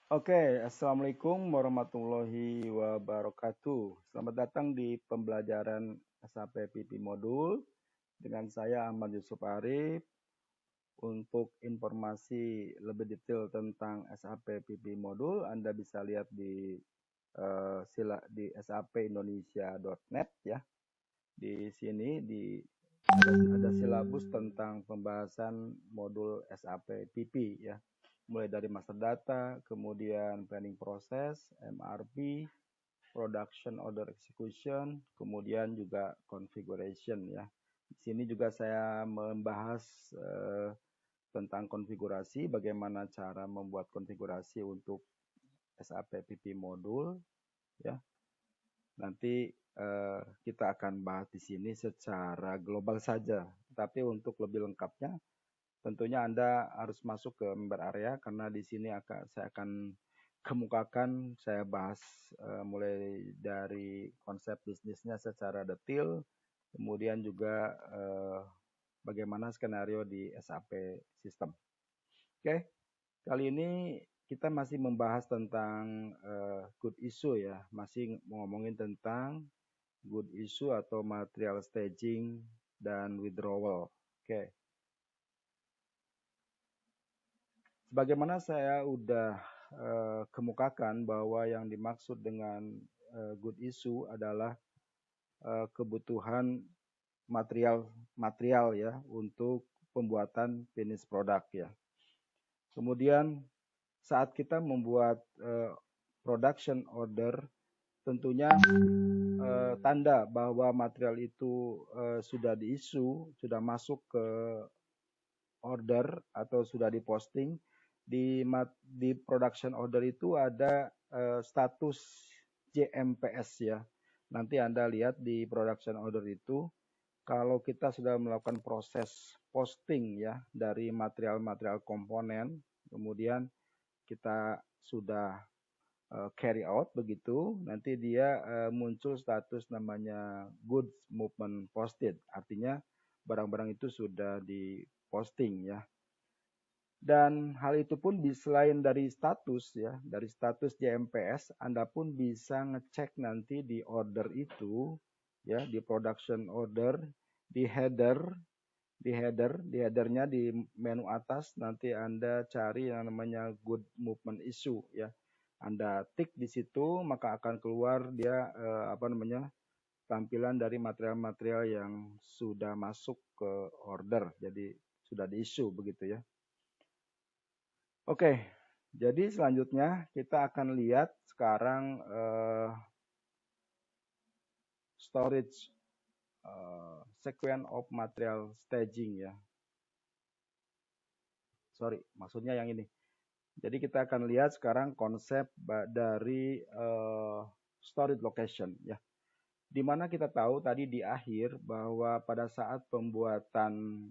Oke, Assalamualaikum warahmatullahi wabarakatuh. Selamat datang di pembelajaran SAP PP Modul dengan saya Ahmad Yusuf Arif. Untuk informasi lebih detail tentang SAP PP Modul, Anda bisa lihat di sapindonesia.net ya. Di sini ada silabus tentang pembahasan modul SAP PP ya. Mulai dari master data, kemudian planning proses, MRP, production order execution, kemudian juga configuration ya. Di sini juga saya membahas tentang konfigurasi, bagaimana cara membuat konfigurasi untuk SAP PP modul ya. Nanti kita akan bahas di sini secara global saja. Tapi untuk lebih lengkapnya, tentunya Anda harus masuk ke member area karena di sini saya akan kemukakan, saya bahas mulai dari konsep bisnisnya secara detail, kemudian juga bagaimana skenario di SAP sistem. Oke, kali ini kita masih membahas tentang good issue ya, masih ngomongin tentang good issue atau material staging dan withdrawal. Oke. Sebagaimana saya udah kemukakan bahwa yang dimaksud dengan good issue adalah kebutuhan material ya untuk pembuatan finish product ya. Kemudian saat kita membuat production order, tentunya tanda bahwa material itu sudah diisu, sudah masuk ke order atau sudah diposting di production order itu ada status JMPS ya. Nanti Anda lihat di production order itu kalau kita sudah melakukan proses posting ya dari material-material komponen, kemudian kita sudah carry out begitu, nanti dia muncul status namanya goods movement posted. Artinya barang-barang itu sudah diposting ya. Dan hal itu pun selain dari status ya, dari status JMPS, Anda pun bisa ngecek nanti di order itu ya, di production order, di headernya di menu atas nanti Anda cari yang namanya good movement issue ya. Anda tik di situ maka akan keluar dia tampilan dari material-material yang sudah masuk ke order. Jadi sudah di-issue begitu ya. Oke, jadi selanjutnya kita akan lihat sekarang storage sequence of material staging ya. Sorry, maksudnya yang ini. Jadi kita akan lihat sekarang konsep dari storage location ya. Di mana kita tahu tadi di akhir bahwa pada saat pembuatan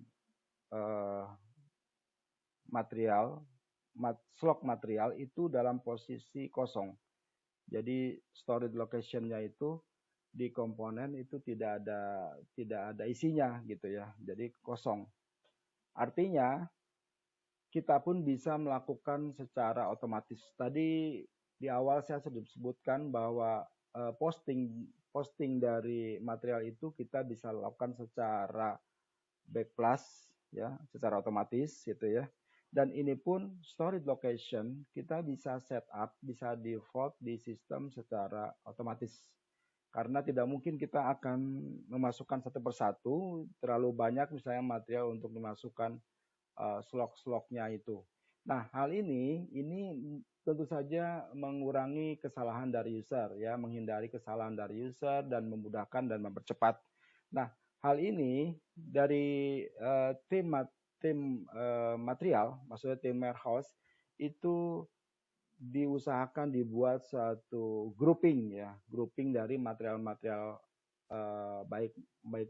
slot material itu dalam posisi kosong. Jadi storage location-nya itu di komponen itu tidak ada isinya gitu ya. Jadi kosong. Artinya kita pun bisa melakukan secara otomatis. Tadi di awal saya sudah sebutkan bahwa posting dari material itu kita bisa lakukan secara backflash ya, secara otomatis gitu ya. Dan ini pun storage location kita bisa setup, bisa default di sistem secara otomatis. Karena tidak mungkin kita akan memasukkan satu persatu terlalu banyak misalnya material untuk dimasukkan slok-sloknya itu. Nah, hal ini tentu saja mengurangi kesalahan dari user ya, menghindari kesalahan dari user dan memudahkan dan mempercepat. Nah, hal ini dari tim material, maksudnya tim warehouse itu diusahakan dibuat satu grouping ya, grouping dari material-material baik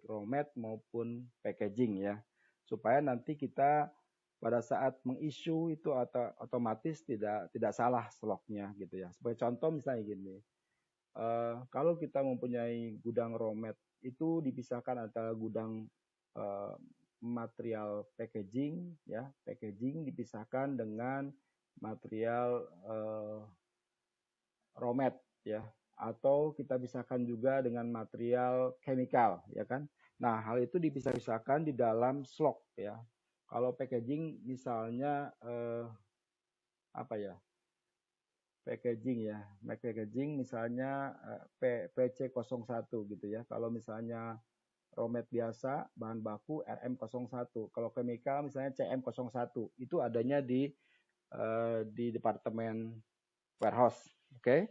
raw mat maupun packaging ya, supaya nanti kita pada saat mengisu itu otomatis tidak salah slotnya gitu ya. Sebagai contoh misalnya gini, kalau kita mempunyai gudang raw mat itu dipisahkan antara gudang material packaging ya, packaging dipisahkan dengan material raw mat ya, atau kita pisahkan juga dengan material chemical ya kan. Nah, hal itu dipisah-pisahkan di dalam slog ya. Kalau packaging misalnya apa ya? Packaging ya, packaging misalnya PC01 gitu ya. Kalau misalnya raw mat biasa, bahan baku RM01. Kalau chemical misalnya CM01. Itu adanya di departemen warehouse. Oke. Okay?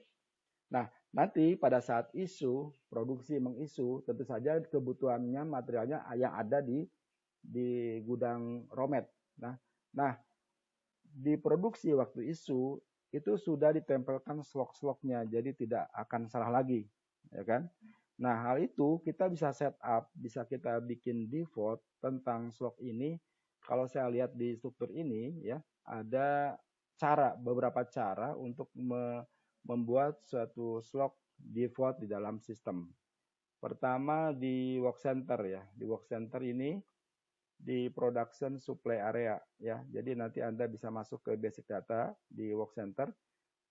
Nah, nanti pada saat isu, produksi mengisu, tentu saja kebutuhannya materialnya yang ada di gudang raw mat. Nah, di produksi waktu isu itu sudah ditempelkan slot-slotnya, jadi tidak akan salah lagi, ya kan? Nah, hal itu kita bisa setup, bisa kita bikin default tentang slot ini. Kalau saya lihat di struktur ini, ya, ada beberapa cara untuk membuat suatu slot default di dalam sistem. Pertama di work center ya, di work center ini di production supply area ya. Jadi nanti Anda bisa masuk ke basic data di work center,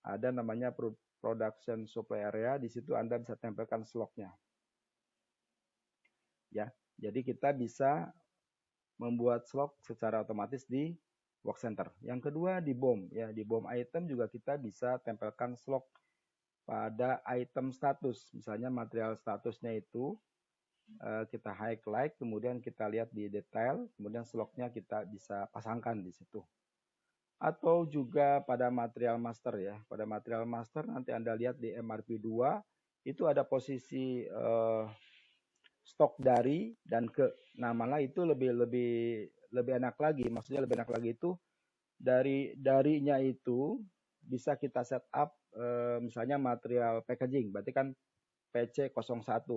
ada namanya production supply area, di situ Anda bisa tempelkan slotnya. Ya. Jadi kita bisa membuat slot secara otomatis di work center. Yang kedua di BOM ya, di BOM item juga kita bisa tempelkan slot pada item status. Misalnya material statusnya itu kita highlight, kemudian kita lihat di detail, kemudian slotnya kita bisa pasangkan di situ. Atau juga pada material master ya, pada material master nanti Anda lihat di MRP2 itu ada posisi stok dari dan ke. Nah, malah itu lebih enak lagi, maksudnya lebih enak lagi itu darinya itu bisa kita setup misalnya material packaging, berarti kan PC01.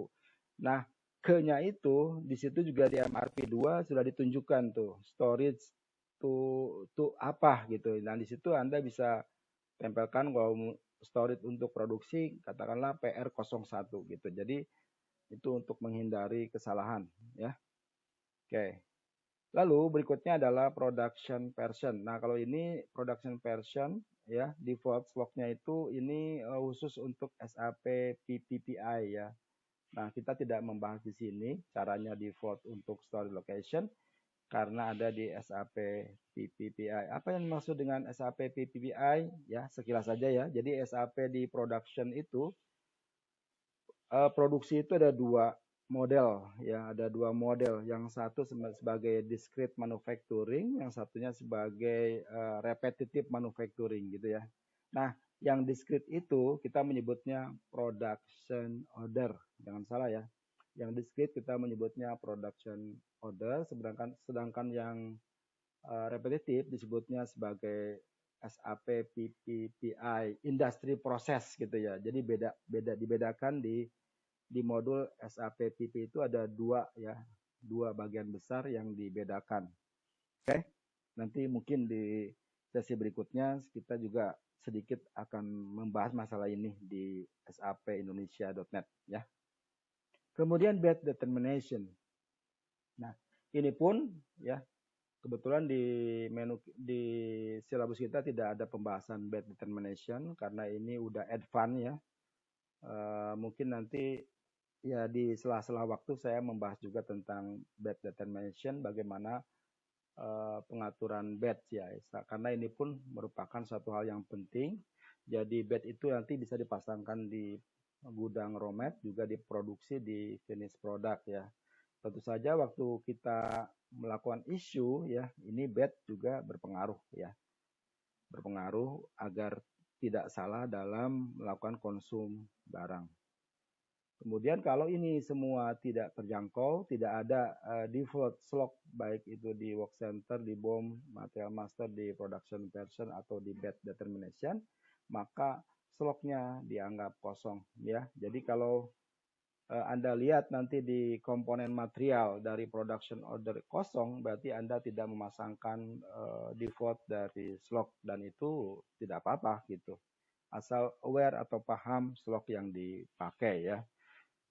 Nah, ke-nya itu di situ juga di MRP2 sudah ditunjukkan tuh storage to apa gitu. Nah, di situ Anda bisa tempelkan kalau storage untuk produksi katakanlah PR01 gitu. Jadi itu untuk menghindari kesalahan ya. Oke. Lalu berikutnya adalah production version. Nah, kalau ini production version ya, default slotnya itu ini khusus untuk SAP PPPI ya. Nah, kita tidak membahas di sini caranya default untuk storage location karena ada di SAP PPPI. Apa yang dimaksud dengan SAP PPPI? Ya, sekilas saja ya. Jadi SAP di production itu produksi itu ada dua model ya, ada dua model. Yang satu sebagai discrete manufacturing, yang satunya sebagai repetitive manufacturing gitu ya. Nah, yang discrete itu kita menyebutnya production order, jangan salah ya. Yang discrete kita menyebutnya production order, sedangkan yang repetitif disebutnya sebagai SAP PPPI, industry process gitu ya. Jadi dibedakan di modul SAP PP itu ada dua ya, dua bagian besar yang dibedakan. Oke, nanti mungkin di sesi berikutnya kita juga sedikit akan membahas masalah ini di sapindonesia.net ya. Kemudian bad determination. Nah, ini pun ya kebetulan di silabus kita tidak ada pembahasan bad determination karena ini udah advance ya. Mungkin nanti ya di sela-sela waktu saya membahas juga tentang bad determination, bagaimana pengaturan batch ya, karena ini pun merupakan suatu hal yang penting. Jadi batch itu nanti bisa dipasangkan di gudang raw mat, juga diproduksi di finish product ya. Tentu saja waktu kita melakukan issue ya, ini batch juga berpengaruh ya, berpengaruh agar tidak salah dalam melakukan konsum barang. Kemudian kalau ini semua tidak terjangkau, tidak ada default slot baik itu di work center, di BOM, material master, di production version atau di bad determination, maka slotnya dianggap kosong ya. Jadi kalau Anda lihat nanti di komponen material dari production order kosong, berarti Anda tidak memasangkan default dari slot dan itu tidak apa-apa gitu. Asal aware atau paham slot yang dipakai ya.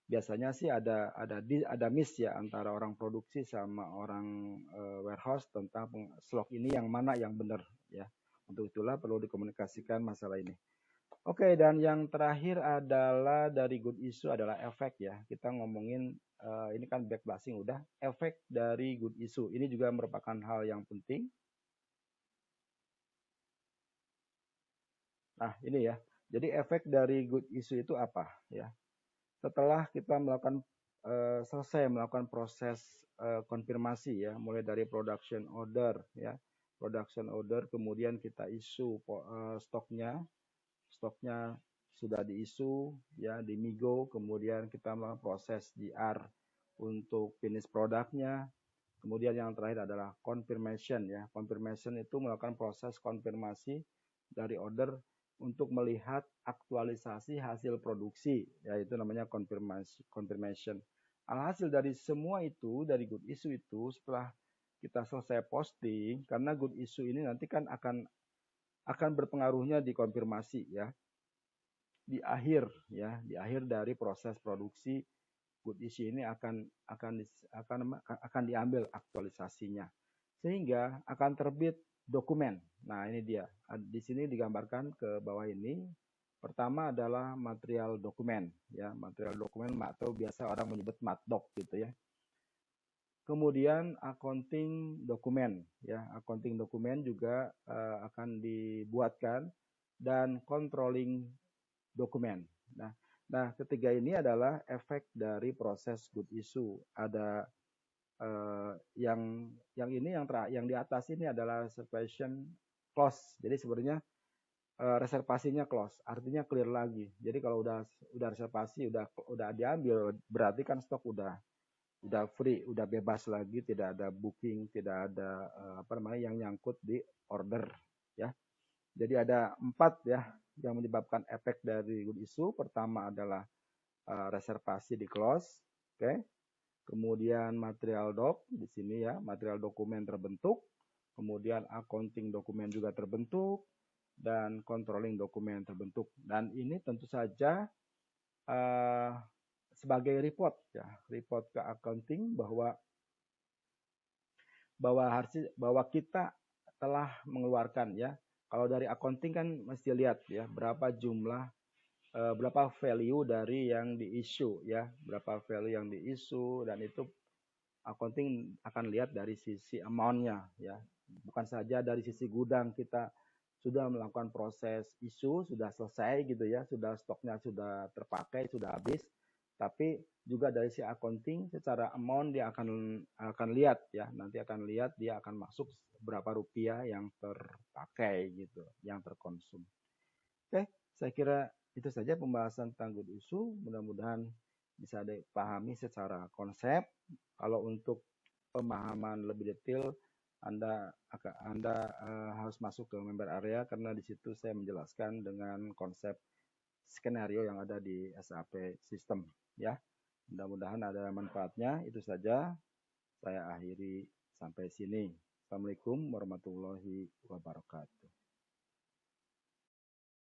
Biasanya sih ada miss ya antara orang produksi sama orang warehouse tentang slot ini yang mana yang benar ya. Untuk itulah perlu dikomunikasikan masalah ini. Oke, dan yang terakhir adalah dari good issue adalah efek ya. Kita ngomongin ini kan backblasting udah, efek dari good issue. Ini juga merupakan hal yang penting. Nah, ini ya. Jadi efek dari good issue itu apa ya? Setelah kita selesai melakukan proses konfirmasi ya, mulai dari production order ya. Production order kemudian kita isu stoknya sudah diisu ya di Migo, kemudian kita melakukan proses GR untuk finish produknya. Kemudian yang terakhir adalah confirmation ya. Confirmation itu melakukan proses konfirmasi dari order untuk melihat aktualisasi hasil produksi, yaitu namanya confirmation. Alhasil dari semua itu, dari good issue itu, setelah kita selesai posting, karena good issue ini nanti kan akan berpengaruhnya di konfirmasi ya, di akhir dari proses produksi good issue ini akan diambil aktualisasinya, sehingga akan terbit dokumen. Nah ini dia, di sini digambarkan ke bawah ini. Pertama adalah material dokumen ya, material dokumen atau biasa orang menyebut matdoc gitu ya. Kemudian accounting dokumen ya, accounting dokumen juga akan dibuatkan, dan controlling dokumen. Nah, ketiga ini adalah efek dari proses good issue. Ada yang di atas ini adalah reservation close. Jadi sebenarnya reservasinya close, artinya clear lagi. Jadi kalau udah reservasi, udah diambil, berarti kan stok udah free, udah bebas lagi, tidak ada booking, tidak ada yang nyangkut di order ya. Jadi ada 4 ya yang menyebabkan efek dari good issue. Pertama adalah reservasi di close, oke. Kemudian material doc di sini ya, material dokumen terbentuk. Kemudian accounting dokumen juga terbentuk, dan controlling dokumen terbentuk. Dan ini tentu saja sebagai report ya, report ke accounting bahwa kita telah mengeluarkan ya. Kalau dari accounting kan mesti lihat ya berapa jumlah, berapa value dari yang di-issue ya, berapa value yang di-issue, dan itu accounting akan lihat dari sisi amount-nya ya. Bukan saja dari sisi gudang kita sudah melakukan proses issue, sudah selesai gitu ya, sudah stoknya sudah terpakai, sudah habis, tapi juga dari si accounting secara amount dia akan lihat ya, nanti akan lihat dia akan masuk berapa rupiah yang terpakai gitu, yang terkonsum. Oke, saya kira itu saja pembahasan tentang good issue. Mudah-mudahan bisa dipahami secara konsep. Kalau untuk pemahaman lebih detail, Anda harus masuk ke member area, karena di situ saya menjelaskan dengan konsep skenario yang ada di SAP System ya. Mudah-mudahan ada manfaatnya. Itu saja, saya akhiri sampai sini. Assalamualaikum warahmatullahi wabarakatuh.